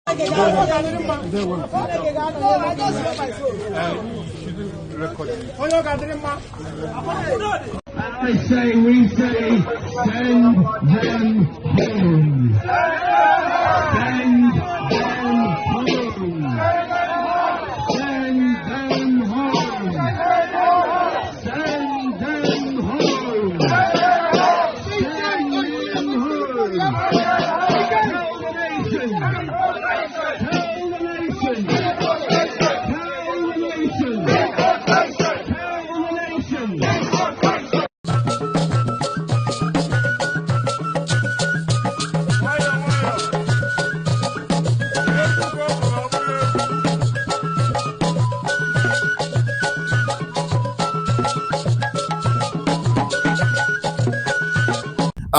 I say, we say, send them home. Send them home. Send them home. Send them home. Send them home. Tell the nation. Tell the nation. Tell the nation. Tell the nation.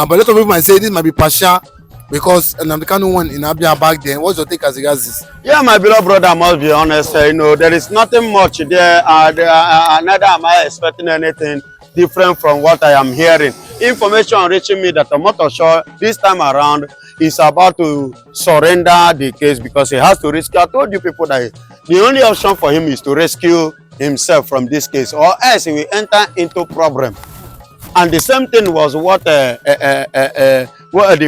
But a lot of people might say this might be partial because the Kanu one in Abia back then. What's your take as regards this? Yeah, my beloved brother, I must be honest. There is nothing much there. Neither am I expecting anything different from what I am hearing. Information reaching me that Omotosho this time around is about to surrender the case because he has to rescue. I told you people that the only option for him is to rescue himself from this case, or else he will enter into problem. And the same thing was what the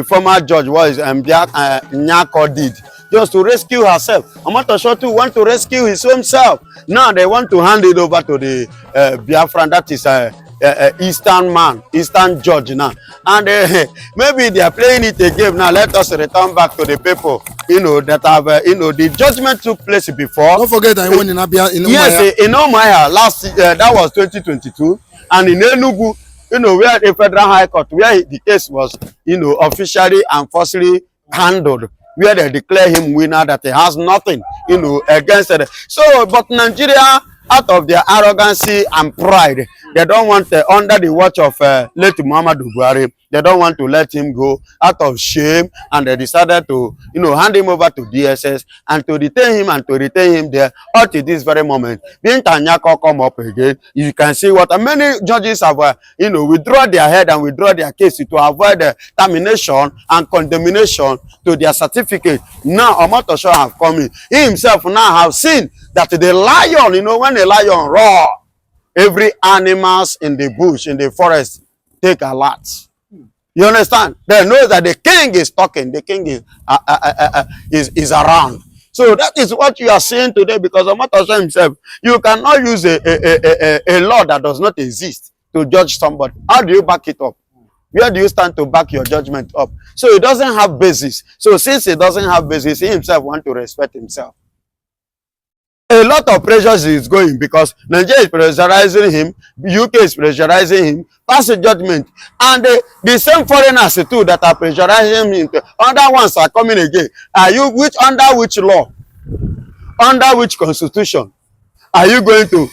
former judge was Nyako did, just to rescue herself. Omotosho too want to rescue his own self. Now they want to hand it over to the Biafran, that is Eastern judge now. And maybe they are playing it again. Now let us return back to the people, that have, the judgment took place before. Don't forget that one in Abia, in Omaya. Yes, in Omaya, that was 2022. And in Enugu, where the Federal High Court, where the case was, officially and falsely handled, where they declare him winner, that he has nothing, against it. So, but Nigeria, out of their arrogancy and pride, they don't want, under the watch of late Muhammadu Buhari, they don't want to let him go out of shame, and they decided to, hand him over to DSS and to detain him and to retain him there up to this very moment. Being Tanyako come up again, you can see what many judges have, withdraw their head and withdraw their case to avoid termination and condemnation to their certificate. Now Omotosho have come in. He himself now have seen that the lion, when a lion roar, every animals in the bush, in the forest, take a lot. You understand? They know that the king is talking. The king is around. So that is what you are seeing today, because Omotosho himself, you cannot use a law that does not exist to judge somebody. How do you back it up? Where do you stand to back your judgment up? So it doesn't have basis. So since it doesn't have basis, he himself wants to respect himself. A lot of pressures is going because Nigeria is pressurizing him, UK is pressurizing him, pass a judgment, and the same foreigners too that are pressurizing him, other ones are coming again. Are you under which law, under which constitution are you going to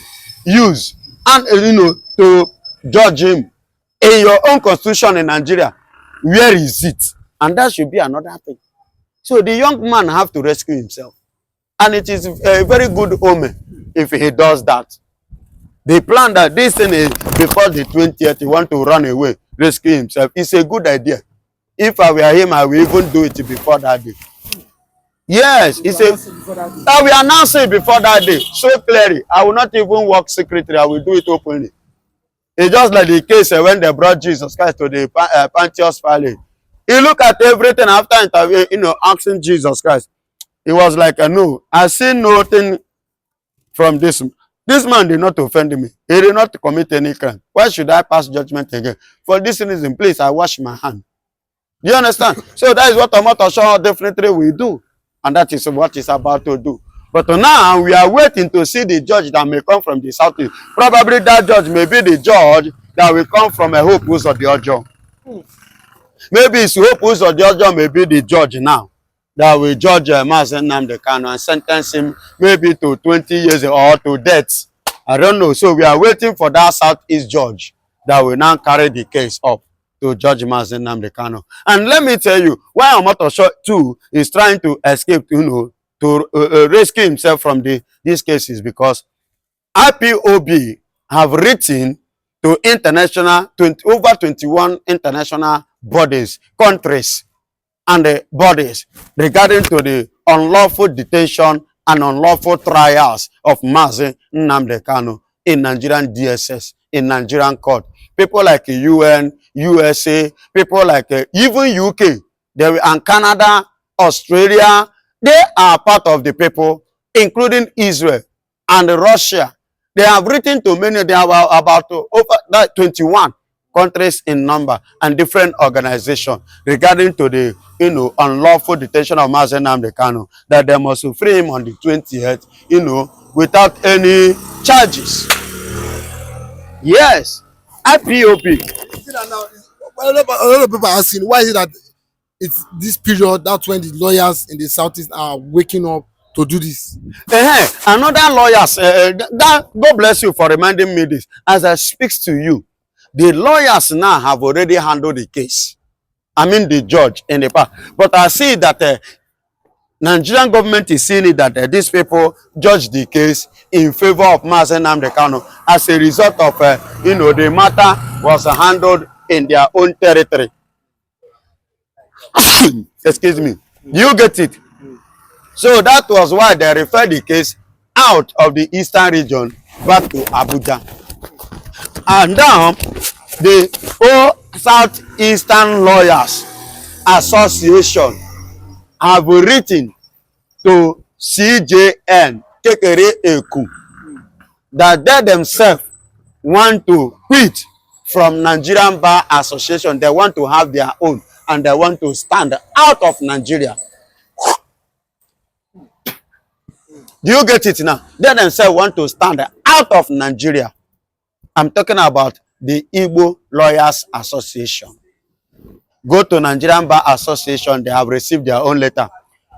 use and to judge him? In your own constitution in Nigeria, where is it? And that should be another thing. So the young man have to rescue himself. And it is a very good omen if he does that. The plan that this thing is before the 20th, he want to run away, rescue himself. It's a good idea. If I were him, I will even do it before that day. Yes, it's I will announce it before that day so clearly. I will not even work secretly. I will do it openly. It's just like the case when they brought Jesus Christ to the Pontius Pilate. He looked at everything after interview, asking Jesus Christ. He was like, no, I see nothing from this. This man did not offend me. He did not commit any crime. Why should I pass judgment again? For this reason, please, I wash my hand. Do you understand? So that is what Omotosho definitely will do. And that is what he's about to do. But now we are waiting to see the judge that may come from the southeast. Probably that judge may be the judge that will come from a Hope Uzodiojo. Maybe it's Hope Uzodiojo may be the judge now that will judge Mazen Nnamdi Kanu and sentence him maybe to 20 years or to death. I don't know. So we are waiting for that southeast judge that will now carry the case up to judge Mazen Nnamdi Kanu. And let me tell you, why Omotosho too is trying to escape, to rescue himself from these cases, because IPOB have written to over 21 international bodies, countries, and the bodies regarding to the unlawful detention and unlawful trials of Mazi Nnamdi Kanu in Nigerian DSS, in Nigerian court. People like UN, USA, people like even UK, and Canada, Australia, they are part of the people, including Israel and Russia. They have written to many, they have about over 21 countries in number and different organizations regarding to the unlawful detention of Mazi Nnamdi Kanu, that they must free him on the 20th, without any charges. Yes, IPOB. A lot of people are asking, why is it that it's this period, that's when the lawyers in the Southeast are waking up to do this? Another lawyers, God bless you for reminding me this. As I speak to you, the lawyers now have already handled the case. I mean the judge in the past. But I see that Nigerian government is seeing it that these people judge the case in favor of Mazi Nnamdi Kanu. As a result of, the matter was handled in their own territory. Excuse me. You get it? So that was why they referred the case out of the eastern region back to Abuja. And now, the Southeastern Lawyers Association have written to CJN that they themselves want to quit from Nigerian Bar Association. They want to have their own, and they want to stand out of Nigeria. Do you get it now? They themselves want to stand out of Nigeria. I'm talking about the Igbo Lawyers Association. Go to Nigerian Bar Association, they have received their own letter.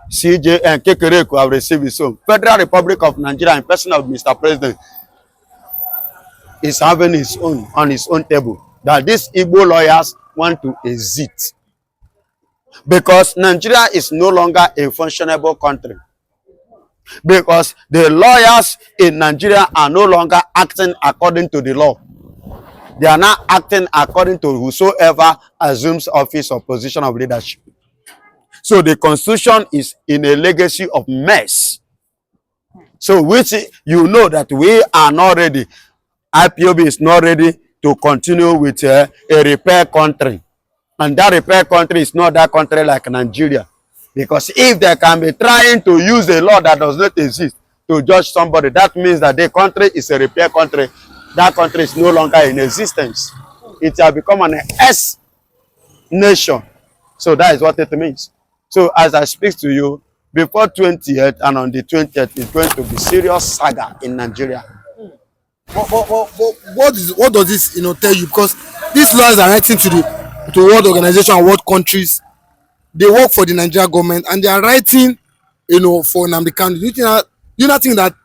CJ and Kekereku have received his own. Federal Republic of Nigeria, in person of Mr. President, is having his own on his own table. That these Igbo lawyers want to exit. Because Nigeria is no longer a functionable country. Because the lawyers in Nigeria are no longer acting according to the law. They are not acting according to whosoever assumes office or position of leadership. So the constitution is in a legacy of mess. So which you know that we are not ready. IPOB is not ready to continue with a repair country. And that repair country is not that country like Nigeria. Because if they can be trying to use a law that does not exist to judge somebody, that means that the country is a repair country. That country is no longer in existence. It has become an S nation. So that is what it means. So as I speak to you, before 20th and on the 20th, it's going to be serious saga in Nigeria. What does this tell you? Because these lawyers are writing to world organization and world countries. They work for the Nigerian government and they are writing for Nnamdi Kanu. Do you not think that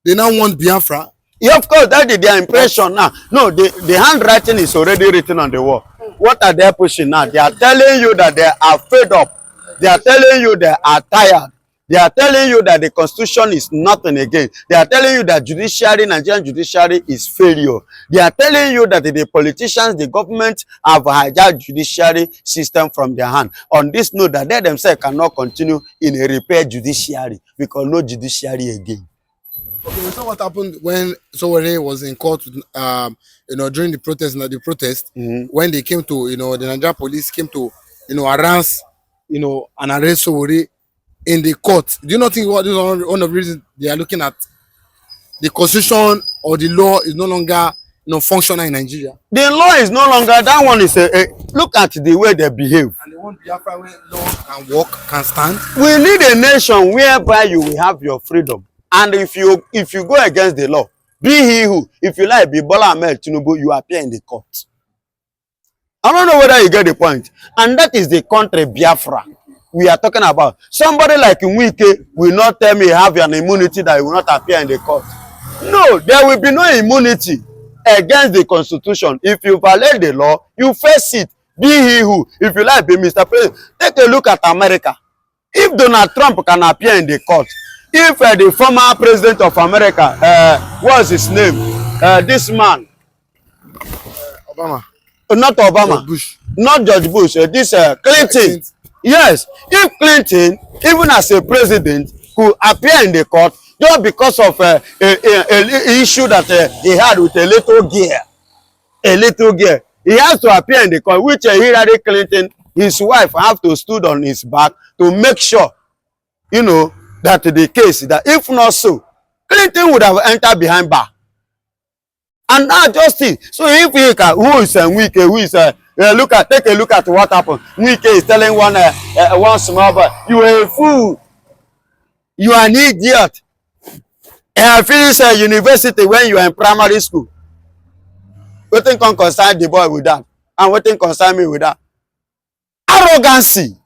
they now want Biafra? Yeah, of course, that is their impression now. No, the handwriting is already written on the wall. What are they pushing now? They are telling you that they are fed up. They are telling you they are tired. They are telling you that the constitution is nothing again. They are telling you that Nigerian judiciary is failure. They are telling you that the politicians, the government have hijacked judiciary system from their hand. On this note, that they themselves cannot continue in a repair judiciary because no judiciary again. Okay, we saw what happened when Sowore was in court, during the protest, when they came to, the Nigerian police came to, harass, and arrest Sowore in the court. Do you not think what is one of the reasons they are looking at the constitution or the law is no longer functional in Nigeria? The law is no longer, that one is look at the way they behave. And they want Biafra where law can work, can stand. We need a nation whereby you will have your freedom. And if you go against the law, be he who, if you like, be Bola Ahmed Tinubu, you appear in the court. I don't know whether you get the point. And that is the country Biafra we are talking about. Somebody like Nwike will not tell me have an immunity that he will not appear in the court. No, there will be no immunity against the constitution. If you violate the law, you face it. Be he who, if you like, be Mr. President. Take a look at America. If Donald Trump can appear in the court, if the former president of America, what's his name? This man. Obama. Not Obama. George Bush. Not George Bush. This Clinton. Yes, if Clinton, even as a president, could appear in the court just because of a issue that he had with a little girl, he has to appear in the court, which Hillary Clinton, his wife, have to stood on his back to make sure, you know, that the case, that if not so, Clinton would have entered behind bar. And now justice. So if he can, who is Wike, who is take a look at what happened. Wike is telling one small boy, you are a fool, you are an idiot. And I finished university when you are in primary school. Wetin come concern the boy with that, and wetin concern me with that? Arrogancy.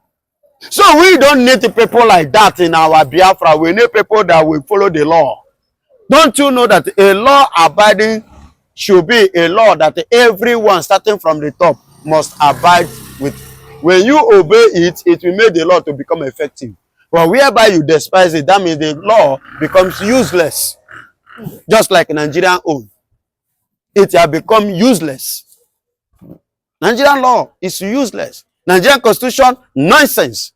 So we don't need people like that in our Biafra. We need people that will follow the law. Don't you know that a law abiding should be a law that everyone starting from the top must abide with? When you obey it, it will make the law to become effective. But whereby you despise it, that means the law becomes useless. Just like Nigerian own. It has become useless. Nigerian law is useless. Nigerian constitution, nonsense.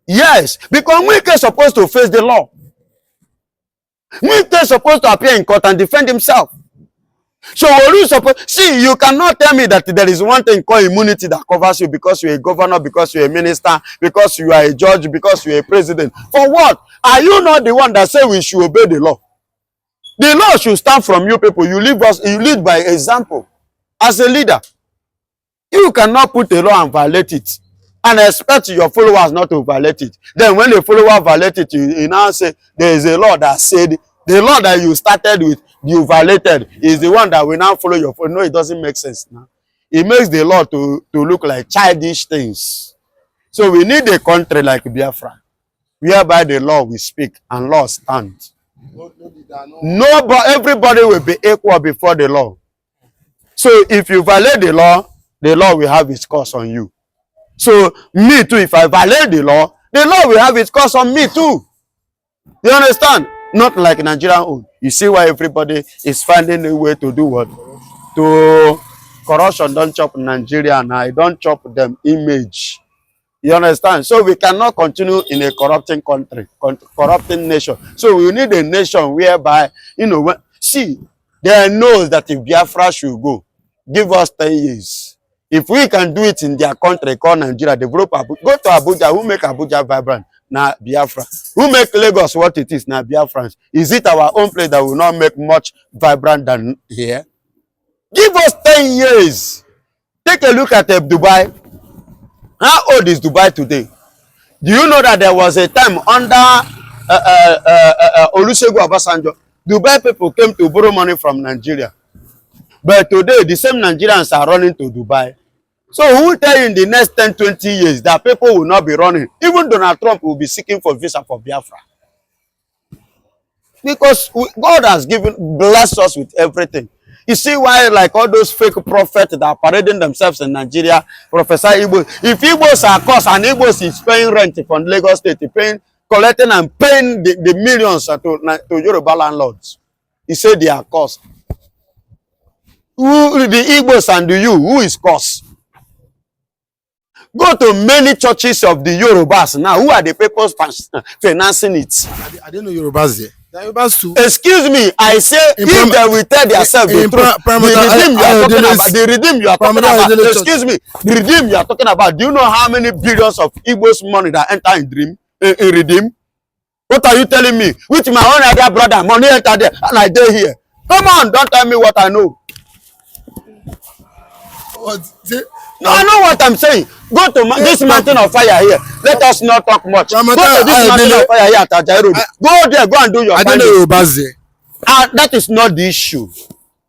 Yes, because Wike is supposed to face the law. Wike is supposed to appear in court and defend himself. So see, you cannot tell me that there is one thing called immunity that covers you because you're a governor, because you're a minister, because you are a judge, because you're a president. For what? Are you not the one that say we should obey the law? The law should start from you people. You lead by example. As a leader, you cannot put a law and violate it and expect your followers not to violate it. Then when the follower violate it, you now say there is a law that said the law that you started with, you violated, is the one that will now follow your follower. No, it doesn't make sense now. It makes the law to look like childish things. So we need a country like Biafra, whereby the law will speak and law stand. Nobody, everybody will be equal before the law. So if you violate the law will have its course on you. So me too, if I violate the law will have its course on me too. You understand? Not like Nigerian own. You see why everybody is finding a way to do what? To corruption don't chop Nigeria and I don't chop them image. You understand? So we cannot continue in a corrupting country, corrupting nation. So we need a nation whereby, you know, see, they know that if Biafra should go, give us 10 years. If we can do it in their country called Nigeria, develop Abuja, go to Abuja, who make Abuja vibrant? Now Biafra. Who make Lagos what it is? Now Biafrans. Is it our own place that will not make much vibrant than here? Give us 10 years. Take a look at Dubai. How old is Dubai today? Do you know that there was a time under Olusegun Obasanjo, Dubai people came to borrow money from Nigeria. But today, the same Nigerians are running to Dubai. So who will tell you in the next 10, 20 years that people will not be running? Even Donald Trump will be seeking for visa for Biafra. Because God has blessed us with everything. You see why, like all those fake prophets that are parading themselves in Nigeria, Professor Igbo. If Igbos are cursed and Igbos is paying rent from Lagos State, collecting and paying the millions to Yoruba landlords, he said they are cursed. Who the Igbos and who is cursed? Go to many churches of the Yorubas now. Who are the people financing it? I didn't know Yorubas there. Yorubas too. Excuse me, I say if they will tell themselves the redeem you are talking about. Excuse me, the redeem you are talking about. Do you know how many billions of Igbo's money that enter in redeem? What are you telling me? With my own other brother, money enter there and I dey here. Come on, don't tell me what I know. No, I know what I'm saying. Go to this mountain of fire here. Let us not talk much. Go to this mountain of fire here at Ajaero. Go there, go and do your findings. That is not the issue.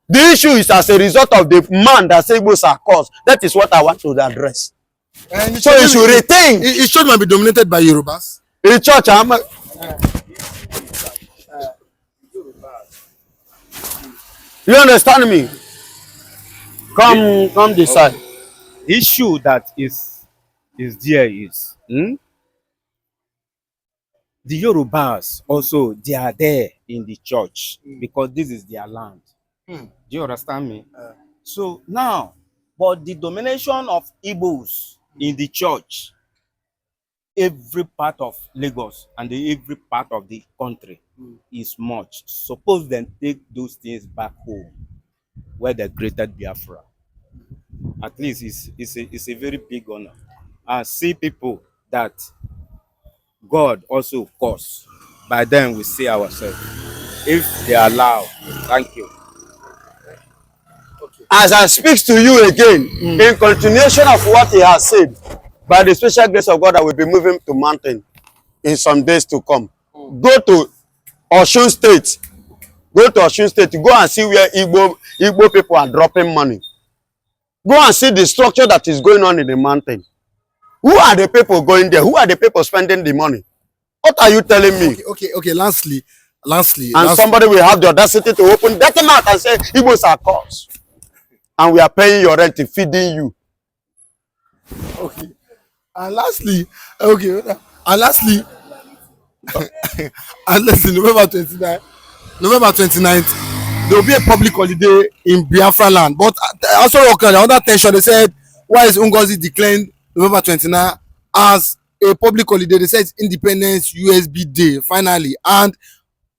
The issue is as a result of the man that Igbos are caused. That is what I want to address. So you should retain. It should not be dominated by Yorubas. In church, you understand me? Come decide. Issue that is there is the Yorubas also, they are there in the church because this is their land. Do you understand me? So now, but the domination of Igbos in the church every part of Lagos and every part of the country is much. Suppose them take those things back home where they created Biafra. At least it's a very big honor. And see people that God also calls. By then we see ourselves. If they allow, thank you. As I speak to you again, in continuation of what he has said, by the special grace of God, I will be moving to mountain in some days to come. Go to Osun State. Go to Osun State. Go and see where Igbo people are dropping money. Go and see the structure that is going on in the mountain. Who are the people going there? Who are the people spending the money? What are you telling me? Okay. Lastly, Somebody will have the audacity to open that mouth and say, Igbos are cost. And we are paying your rent, feeding you. Okay. And lastly, November 29th, there will be a public holiday in Biafran land. But also, another tension, they said, why is Ngozi declaring November 29th as a public holiday? They said it's Independence USB Day, finally. And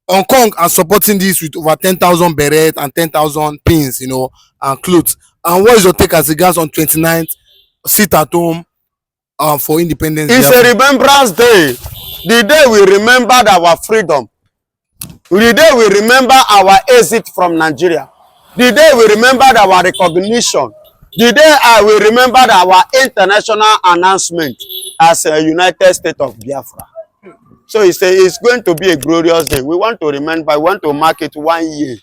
Hong Kong are supporting this with over 10,000 beret and 10,000 pins, and clothes. And what is your take as regards on 29th, sit at home for Independence Day? It's a remembrance day. The day we remembered our freedom. The day we remember our exit from Nigeria. The day we remembered our recognition. The day we remembered our international announcement as a United States of Biafra. So it's going to be a glorious day. We want to remember, we want to mark it 1 year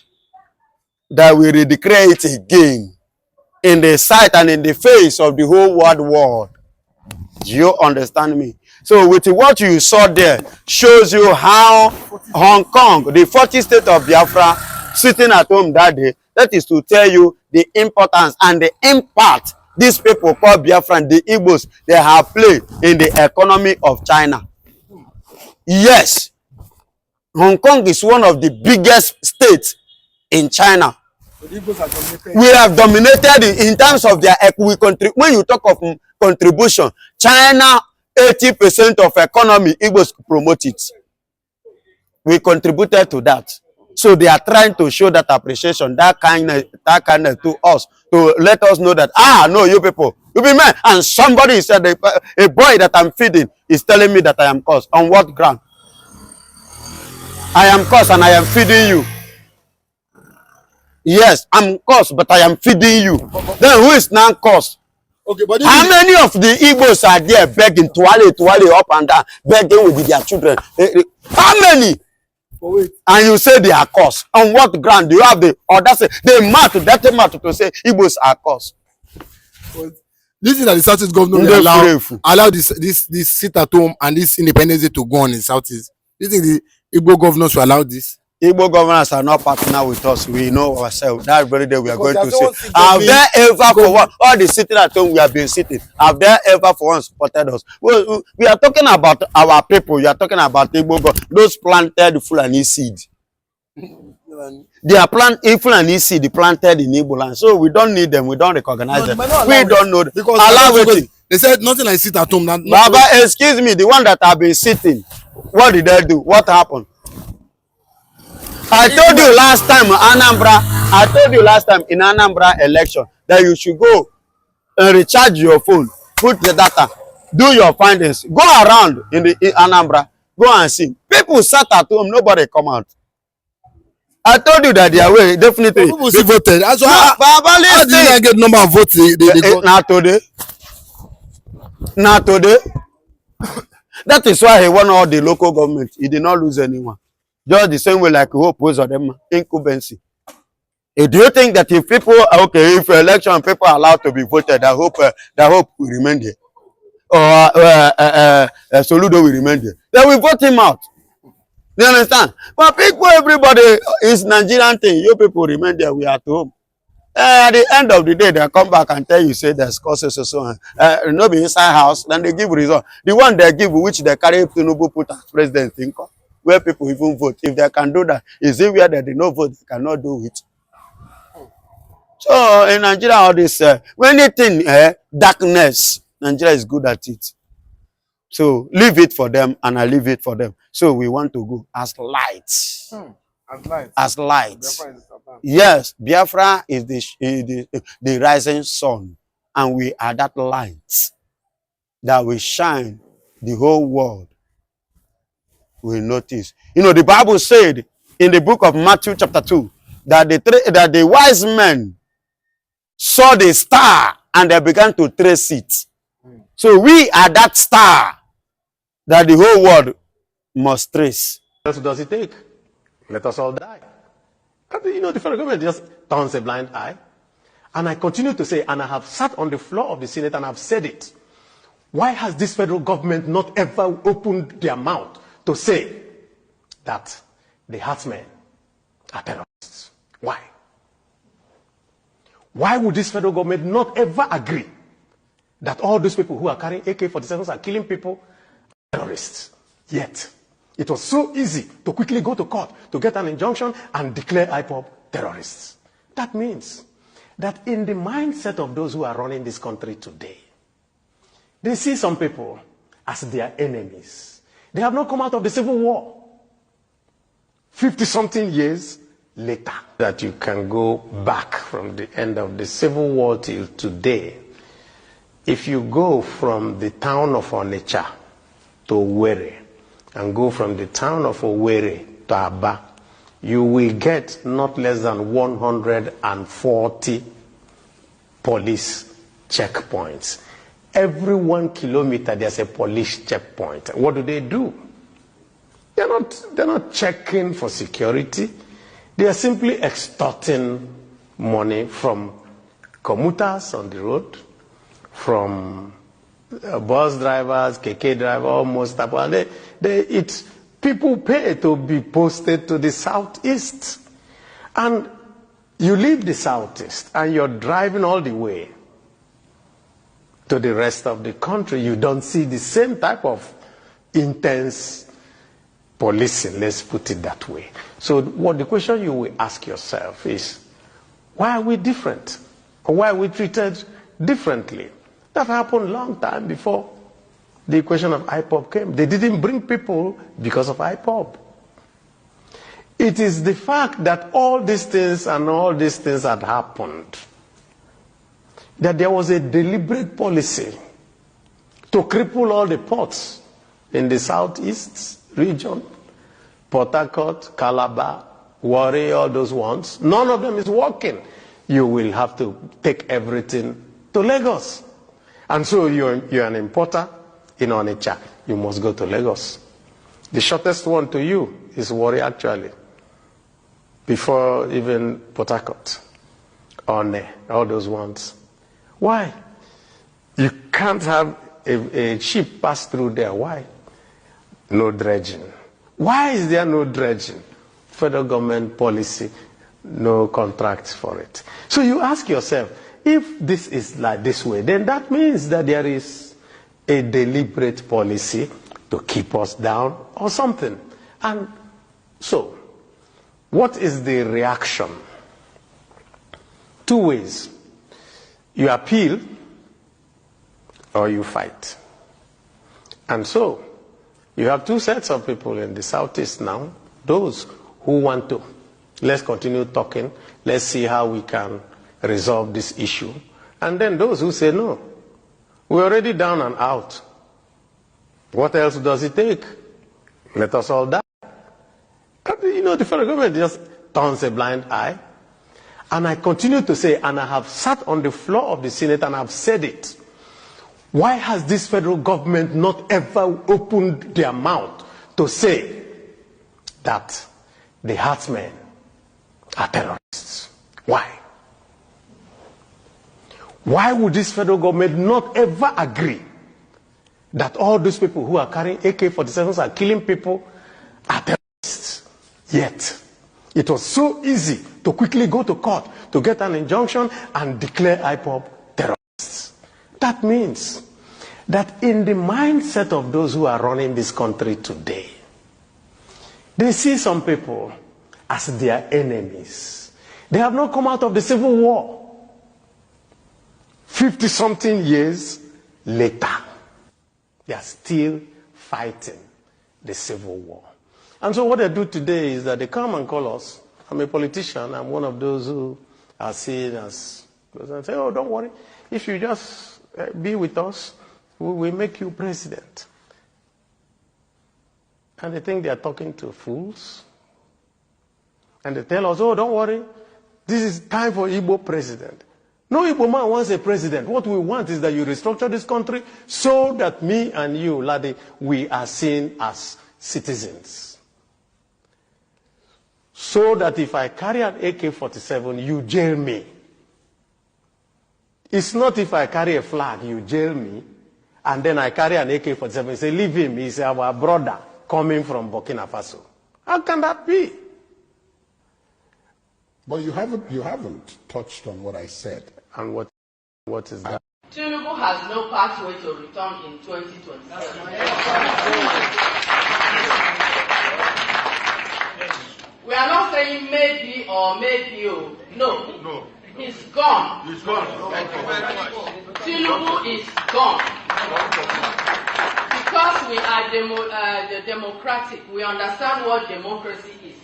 that we redeclare it again in the sight and in the face of the whole world. Do you understand me? So with what you saw there shows you how Hong Kong, the 40th state of Biafra, sitting at home that day, that is to tell you the importance and the impact these people called Biafran, the Igbos, they have played in the economy of China. Yes, Hong Kong is one of the biggest states in China. We have dominated in terms of their when you talk of contribution, China 80% of economy Igbos promote it. We contributed to that. So they are trying to show that appreciation, that kindness to us, to let us know that no, you people, you be men. And somebody said a boy that I'm feeding is telling me that I am cursed. On what ground? I am cursed and I am feeding you. Yes, I'm cursed, but I am feeding you. Then who is now cursed? Okay, but how many of the Igbos are there begging, tuale up and down, begging with their children? How many? Wait. And you say they are cursed. On what ground do you have the audacity? They mark that to say Igbos are cursed. This is that the Southeast government will allow this sit at home and this Independence Day to go on in Southeast. Do you think the Igbo governors will allow this? Igbo governors are not partner with us. We know ourselves. That very day we are going to say, have there ever for one, all the sitting at home we have been sitting, have there ever for one supported us? We are talking about our people. You are talking about Igbo governors, those planted Fulani seed. They are Fulani seed planted in Igbo land. So we don't need them. We don't recognize them. We don't know them. Because allow it. They said nothing like sit at home. Baba, excuse me, the one that have been sitting, what did they do? What happened? I told you last time in Anambra election that you should go and recharge your phone, put the data, do your findings, go around in Anambra, go and see. People sat at home, nobody come out. I told you that their way, definitely. People still voted. So how did they get number of votes they got? Not today. That is why he won all the local government. He did not lose anyone. Just the same way like Hope was on them incumbency. Do you think that if people if election people are allowed to be voted, that Hope will remain there, or Soludo will remain there? They will vote him out. You understand? But people, everybody is Nigerian thing. You people remain there. We are at home. At the end of the day, they come back and tell you say there's causes or so on. No be inside house. Then they give result. The one they give, which they carry Tinubu put as president, think of. Where people even vote. If they can do that, is it where they did not vote, they cannot do it? So in Nigeria, all this, when anything, darkness, Nigeria is good at it. So leave it for them, and I leave it for them. So we want to go as lights. As light. As lights. Biafra is Satan. Yes, Biafra is the rising sun, and we are that light that will shine. The whole world will notice. You know, the Bible said in the book of Matthew chapter 2 that the wise men saw the star and they began to trace it. So we are that star that the whole world must trace. What else does it take? Let us all die. But, you know, the federal government just turns a blind eye. And I continue to say, and I have sat on the floor of the Senate and I've said it. Why has this federal government not ever opened their mouth to say that the herdsmen are terrorists? Why? Why would this federal government not ever agree that all those people who are carrying AK-47s are killing people are terrorists? Yet, it was so easy to quickly go to court to get an injunction and declare IPOB terrorists. That means that in the mindset of those who are running this country today, they see some people as their enemies. They have not come out of the Civil War. 50-something years later, that you can go back from the end of the Civil War till today. If you go from the town of Onitsha to Owerri, and go from the town of Owerri to Aba, you will get not less than 140 police checkpoints. Every 1 kilometer, there's a police checkpoint. What do? They're not checking for security. They are simply extorting money from commuters on the road, from bus drivers, KK drivers, almost. People pay to be posted to the Southeast. And you leave the Southeast and you're driving all the way to the rest of the country. You don't see the same type of intense policing, let's put it that way. So the question you will ask yourself is, why are we different? Or why are we treated differently? That happened long time before the question of IPOB came. They didn't bring people because of IPOB. It is the fact that all these things had happened, that there was a deliberate policy to cripple all the ports in the Southeast region, Port Harcourt, Calabar, Warri, all those ones. None of them is working. You will have to take everything to Lagos. And so you're an importer in Onitsha. You must go to Lagos. The shortest one to you is Warri, actually, before even Port Harcourt, One, all those ones. Why? You can't have a ship pass through there. Why? No dredging. Why is there no dredging? Federal government policy, no contracts for it. So you ask yourself, if this is like this way, then that means that there is a deliberate policy to keep us down or something. And so, what is the reaction? Two ways. You appeal or you fight. And so, you have two sets of people in the Southeast now. Those who want to, let's continue talking, let's see how we can resolve this issue. And then those who say, no, we're already down and out. What else does it take? Let us all die. But, you know, the federal government just turns a blind eye. And I continue to say, and I have sat on the floor of the Senate and I've said it, why has this federal government not ever opened their mouth to say that the herdsmen are terrorists? Why? Why would this federal government not ever agree that all those people who are carrying AK-47s are killing people are terrorists? Yet, it was so easy to quickly go to court to get an injunction and declare IPOB terrorists. That means that in the mindset of those who are running this country today, they see some people as their enemies. They have not come out of the Civil War. 50-something years later. They are still fighting the civil war. And so what they do today is that they come and call us. I'm a politician. I'm one of those who are seen as, and say, oh, don't worry. If you just be with us, we will make you president. And they think they are talking to fools. And they tell us, oh, don't worry. This is time for Igbo president. No Igbo man wants a president. What we want is that you restructure this country so that me and you, Ladi, we are seen as citizens. So that if I carry an AK-47, you jail me. It's not if I carry a flag, you jail me, and then I carry an AK-47, you say, leave him, he's our brother coming from Burkina Faso. How can that be? But you haven't touched on what I said. And what is that? Tinubu has no pathway to return in 2027. We are not saying maybe or maybe. No. He's gone. He's gone. Thank you very much. Tinubu is gone. Because we are democratic, we understand what democracy is.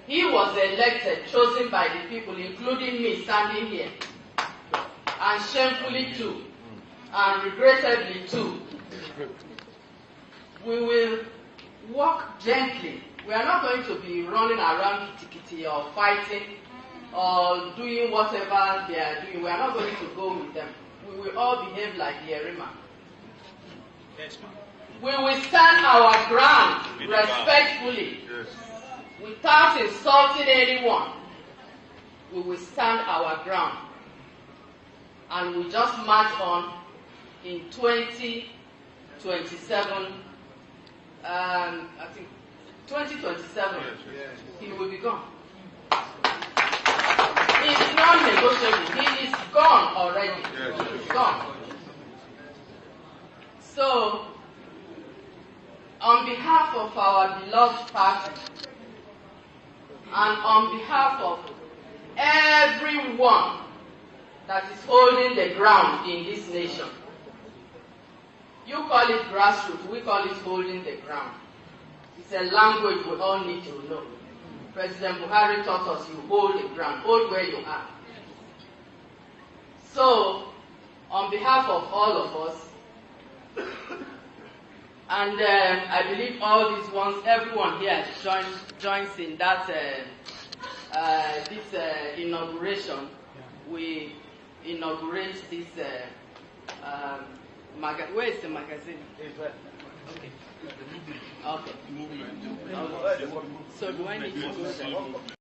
He was elected, chosen by the people, including me standing here, and shamefully too, and regrettably too. We will walk gently. We are not going to be running around kitty or fighting or doing whatever they are doing. We are not going to go with them. We will all behave like the Yerima. Yes, ma'am. We will stand our ground respectfully. Yes. Without insulting anyone. We will stand our ground. And we just march on in 2027. I think 2027, he will be gone. It's non-negotiable. He is gone already. He's gone. So, on behalf of our beloved party, and on behalf of everyone that is holding the ground in this nation, you call it grassroots, we call it holding the ground. It's a language we all need to know. President Buhari taught us you hold the ground, hold where you are. So, on behalf of all of us, and I believe all these ones, everyone here joins in that this inauguration. We inaugurate this magazine. Where is the magazine? Okay. Okay. So do I need to go there?